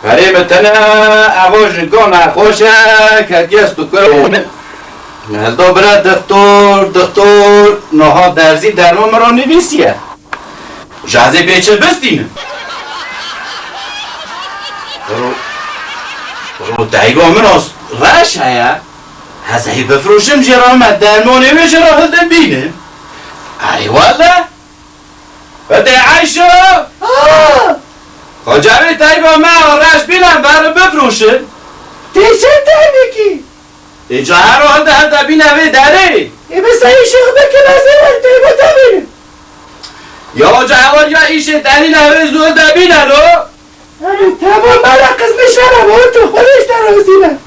قريبتنا أغوش كون خوشة كجست كرون دوباره دکتر نها درزی درمان مرا نویسیه جازه بیچه بستین رو دایگو مرا راش هیا هزهی بفروشم جرامت درمانی و جراه هدن بینه اری والا بده عایشو خجاوی دایگو ما راش بینم برای بفروشم دیشن دارمی اینجا هر رو هده بی نوی داره ای بس این شیخ بکن از این وقتی با تبینه یا جوان یا ایشه دنی نوی زول دبینه رو تمام مرا قسمش نرم و تو خودش در رسیدم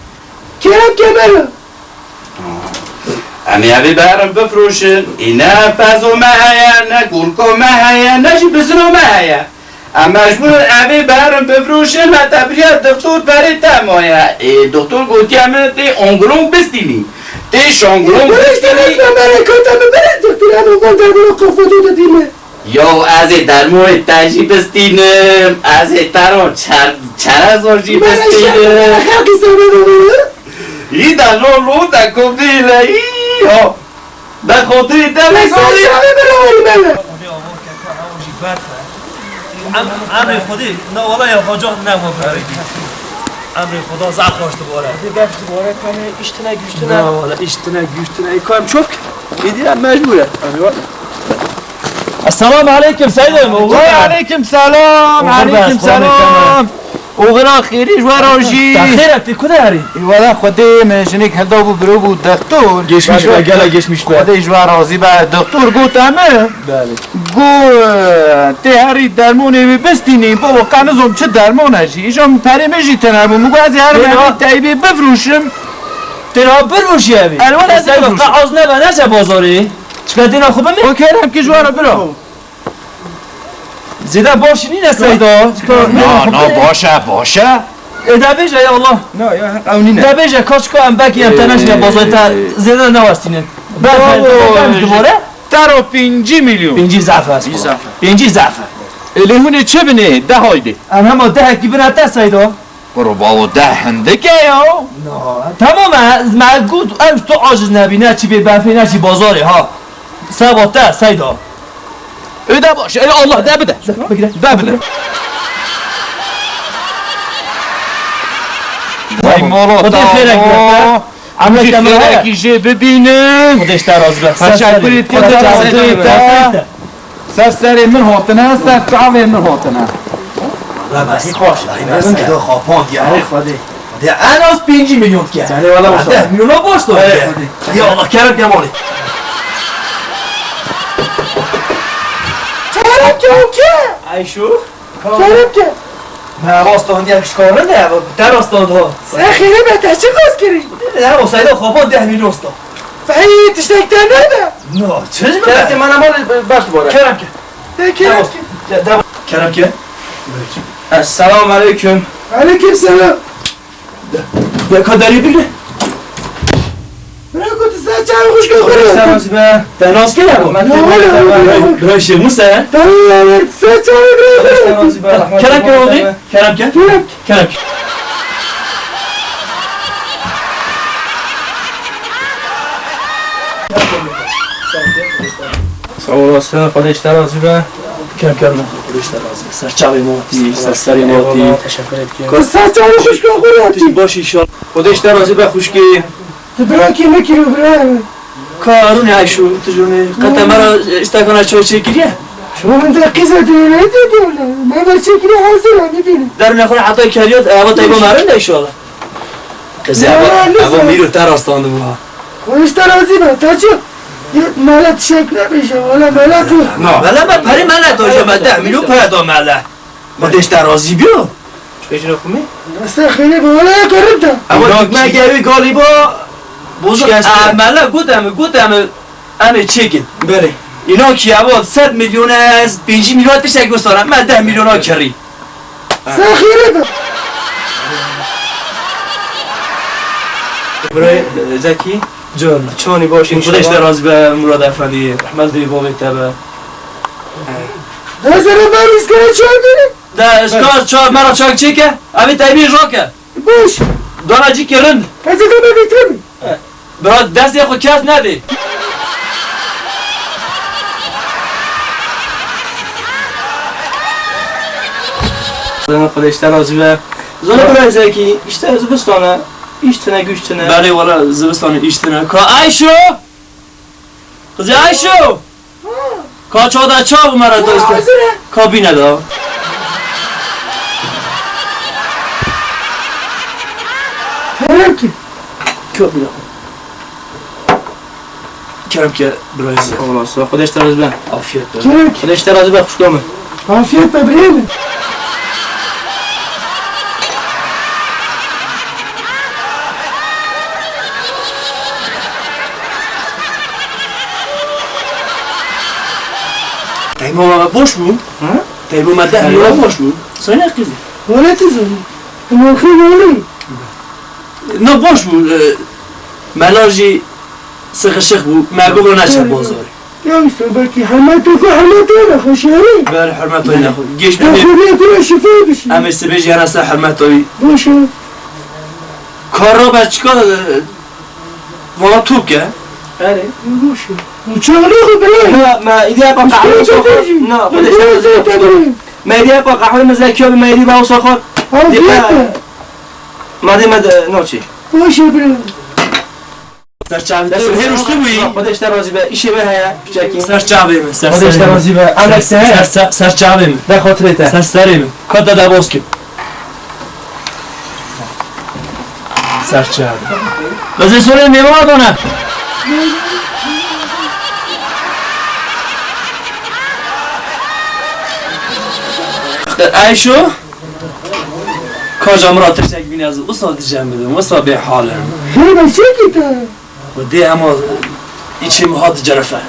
کرم که برم امی اوی برم بفروشن اینه فضو مهیا نه گلکو مهیا نه چی بسنو مهیا اما مجبور اوی برم بفروشن و تبریت دکتر برای تمایا دکتر گوتی همه تی انگلون بستینی تی شانگلون بستینی برای کتم برای دکتر همه گل در برای قفادو دادیمه یا از درمون تجی بستینم از تران چرا جی بستینم خلقی سبب ای دا لولو دا کبدیله ای ها دا خودی دا بسازی همه برای منه امر خودی نه والا یا خواجه نه مبارکی امر خدا زعف داشته باره گفت باره کنه اشتنه گوشتنه نه والا اشتنه گوشتنه ای کام چوک ایدیرم مجبوره السلام علیکم سیدم و علیکم سلام علیکم سلام اوغلا خیریش وراشی تخیرت کده هری والا خودی مشنیک هلدا بو برو بود دکتر گشمیش با گلا گشمیش با خودش ورازی با دکتر گوتمه بله گو تی هری درمونی بستینی بابا قنزم چه درمونشی ایشان پریمشی تنرمون مگو از هر مهمی تایبی بفروشم تنها بروشی همی الوان از سیدم قعاز نه و نچه بازاری چکر دینا خوبه می؟ اوکرم که جوارا برو زیده باشی نینه سیدا نه باشه ده بیجه یا الله نه یا قونینه ده بیجه کاش که هم بکی هم تنش یا بازاری تا زیده نوستینه بعد دوباره ترو 5 میلیون 5 ضعف است 5 ضعف الهونه چه بینه 10 هایده اما 10 کی بنا تا سیدا برو بابا 10 هنده که یا تمام ما گود ام تو عاجز نبینه چی به بفی نه چی بازاری ها ثبات سیدا ده باشه الله ده بده بگیره ده بده وای مولا خودت خیرک گرفته اما خیرکی جه ببینم خودش در راز بخ تشکری سر من هاتنه سر تعوی من هاتنه بس خوش این سیدا خوابان گیاره خودی ده انا از 5 میلیون که یعنی والا 10 میلیون باش تو یا الله کرم کمالی کرم که اوکه ایشو کرم که من راستان دیگه شکاره نه در راستان ها سخیره به چه قاس کری نه با سیدا خوابان 10 میلیون است فهی تشتکتن نده نه چه کرم که من امال باش باره کرم که کرم که کرم که السلام علیکم علیکم سلام به کدری بگیره برای گوت سر چه خوش که خوره سلام به تناس که نبود من برای شموسه سر چه خوش کرم که بودی کرم که کرم که سوالاسه خودش ترازی به کم کردم خودش ترازی سرچاوی موتی سرسری موتی که سر چه خوش که خوره باشی شان خودش ترازی به خوشکی تو برای که نکری برای کارون عیشو تجونه قطع مرا استکانه چای چه گیریه شما من در قیزه دیونه دیدونه من در چه گیری حاضر میبینم در نخونه حتی کریات اوا تایبا مرنده ایشالا قضی اوا میرو تر آستانده بوها خودش ترازی با تا چه یه مالت شک نمیشه والا مالت تو ولی من پری من نداشتم من 10 میلیون پیدا مله خودش ترازی بیو چکش نخومی؟ دسته خیلی بالا کرم تا اما من گوی گالی با بزرگ مله گوتم همه چیکن بله اینا کی اول 100 میلیون از 5 میلیون تشک گستارم من 10 میلیون ها کری سخیره با برای زکی جان چونی باشین خودش دراز به مراد افندی رحمت دی بابی تبا نظر مریض کنه چه داری؟ ده اشکال چا مرا چاک چی که؟ اوی تایبی را که باش دانا جی کرند از اگه بگیتم برای دستی خود کس نده زن خودش راضی به زن برای زکی işte زبستانه iştine güçtüne بله والا زبستان ایشتنه که ایشو خزی ایشو که چادا چا مرا دوست hazır که بینه دا Kerem ki که بینه کرم که برای olasın خودش راضی به afiyet be Kerem ki خودش راضی به خوشگامه afiyet böbreğim تایما boş mu? Tayma madde milyon boş mu? Söyle kızım. Valla tızım Ama kim olur Ne boş mu? Melanji sıkışık bu. Mağlubu neçe bozar. Ya işte belki hamatı hoş yani Böyle hürmet oyna. Geç Ya beni. hürriyetine şifa bir şey Ama istebeci yanasa hürmet oy. Boş ya Karra başka valla Türk ya. yani Boş ya Uçağını böbreğim ما إذا يبقى قهوة وسخن لا خودش راضي به ما إذا يبقى قهوة مزاكية بما يريبها وسخن Afiyet ما دي مد نوتشي Boş ya böbreğim Serçavi. Her uçtu mu iyi? خودش راضي به işe به هيا بچاكي Serçavi mi? خودش راضي به أنا سه Serçavi mi? ده خاطرته Serseri mi? Kota da boz kim? Serçavi. Kızı sorayım mı var ona? Ayşo کجا مرا تشک بینی از اصلا دیجم بدم اصلا به حالم Şöyle şey git ha و دی اما ایچی مهاد جرفه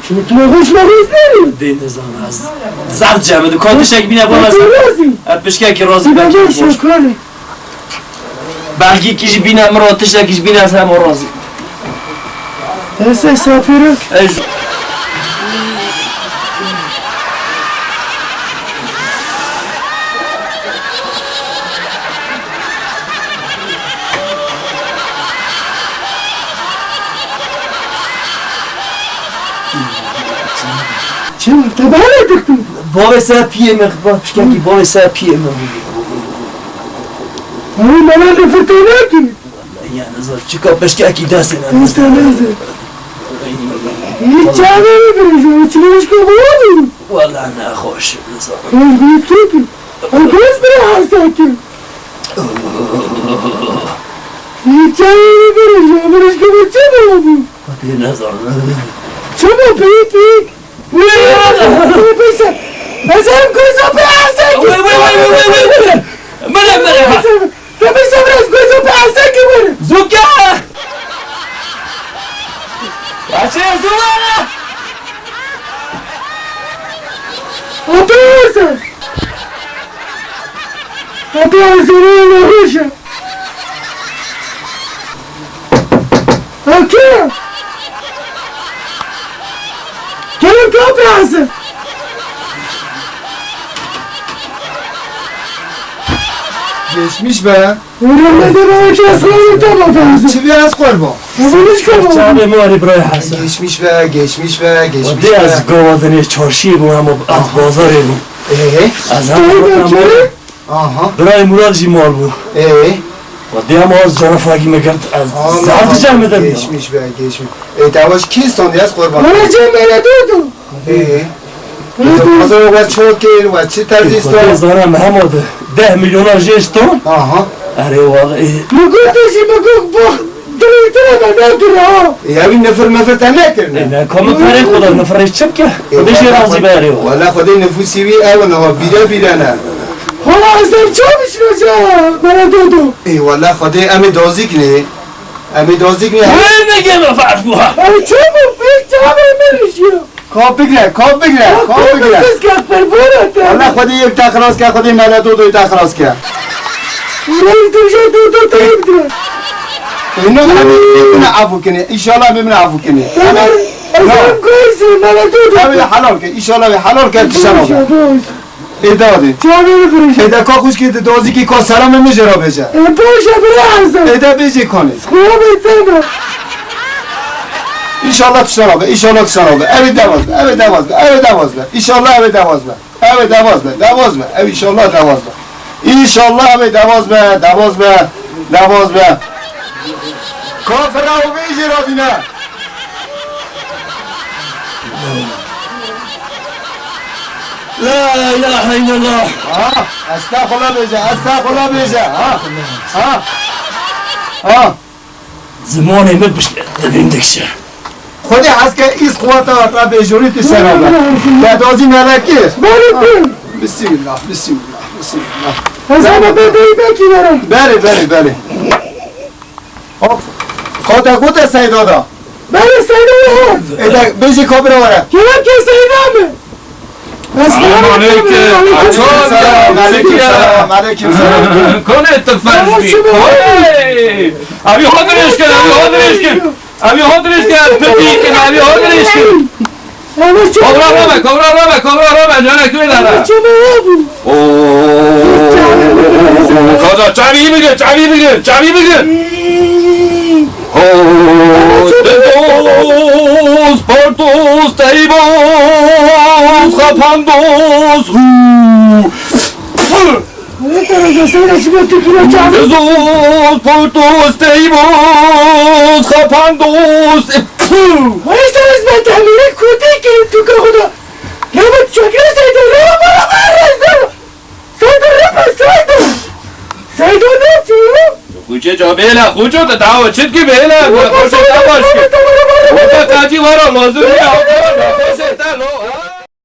Şimdi kime hoşuma izlerim دی نظام از زرد جمع بدم کار تشک بینی بالا Nasıl razı اپشکه که رازی Ben بگی de şakarı بلگی کیش بینه مرا تشکیش بینه از همه رازی Neyse sapırık ایش Şimdi tabağına tıktım بابا سه پیه مخبار پشکه بابا سه پیه Ama bana da fırtına ki یا نظر چیکا پشکه کی دست Neyse neyse Hiç çağırıyor vereceğim İçine hiç kapı والله نخوش نظام Ben büyük ki Arkadaş bile hasta ki Hiç çağırıyor vereceğim Ben hiç kapı çabuk دی نظام Çabuk büyük Peysa Eserim kızı peyasa ki وای وای وای وای وای منم Tabii sabres kızı peyasa ki böyle زوكا عشان زوانا Atıyorsun Atıyorsun öyle hoşa Okey Gelin kapıyası Geçmiş be. Öğrenmeden önce aslanı tamam Çivi az kurban. Bunu çıkamam شعبي ماري براي حسن Geçmiş be, geçmiş be, geçmiş ودي be. از قوادني چارشي بو هم از بازاري بو از هم Öğrenmeden Aha. براي مراد جي مال بو ودي هم از جرفاقي مكرد از زرد جمع دم Geçmiş be, geçmiş. Davaş ki istendi az kurban. Bana cemile durdu Pazar var çok gel var. Çi tarzı خودي istendi. زارم هم 10 مليون جيستون Aha. اري والله Bugün de şimdi bak Direktire ben dur ha Ya bir nefer tane kırne. انا كم فرق خدا نفرش چبكه ودي شي راضي باري Valla Khuda nüfusi bir ev ne var. Bira ne. Hala sen çalışmayacağım Bana durdu Valla Khuda emi dozik ne. Emi dozik ne. وين نجي ما فعل بوها Ay çabuk bir çabuk ya Kopikle. Kız kapır burada Valla Khuda yek takras ke Khuda mala do takras ke. Burayı duracak durdu tayımdır İnne abi afu kene. İnşallah memnun afu kene. Eserim kızı bana durdu Abi halal ke. İnşallah halal ke tişano. ایدادی جامعه بفروش ایدا که خوش که دوزی که که سلام میجرا بجا باشه برازم ایدا بیجی کنید خوب ایتنا İnşallah tuşan oldu, inşallah tuşan oldu. Evet devazlı, evet devazlı, evet devazlı. İnşallah evet devazlı. Evet devazlı, devazlı. Evet inşallah devazlı. İnşallah evet devazlı, devazlı, devazlı. Kafir avı icir abine. La ilahe illallah. Ha, estağfurullah bece, estağfurullah bece. Ha, ha, ha. Zamanı mı başka dibindekçe. خودی هست که ایست قوات را به جوری تی سرابه بدازی ملکی بریم بسم الله بسم الله بسم الله حسابه بدهی بکی برم بله بله بله خود گوت سیدادا بله سیده هم ایده بیجی کابره وره کنم که سیده همه سلام علیکم. سلام علیکم سلام علیکم سلام کنه اتفاق بی ابی حاضرش کن ابی حاضرش کن ابی حاضرش کن پتی کن ابی حاضرش کن کبرا رامه کبرا رامه کبرا رامه جانه کوی داره خدا چاوی بگیر چاوی بگیر چاوی بگیر دوز پرتوز تیبوز خپاندوز دوز پرتوز تیبوز خپاندوز Hayırdır hizmet emiri kutu ki tuka huda. Lamet çakır saydı. Lamet bana varırdı. Saydı lamet saydı. Saydı ne yapıyor? خوچه جا بیله خوچه تا دعوا چید که بیله خوچه تا باش که خوچه تاجی وارا لازم نیست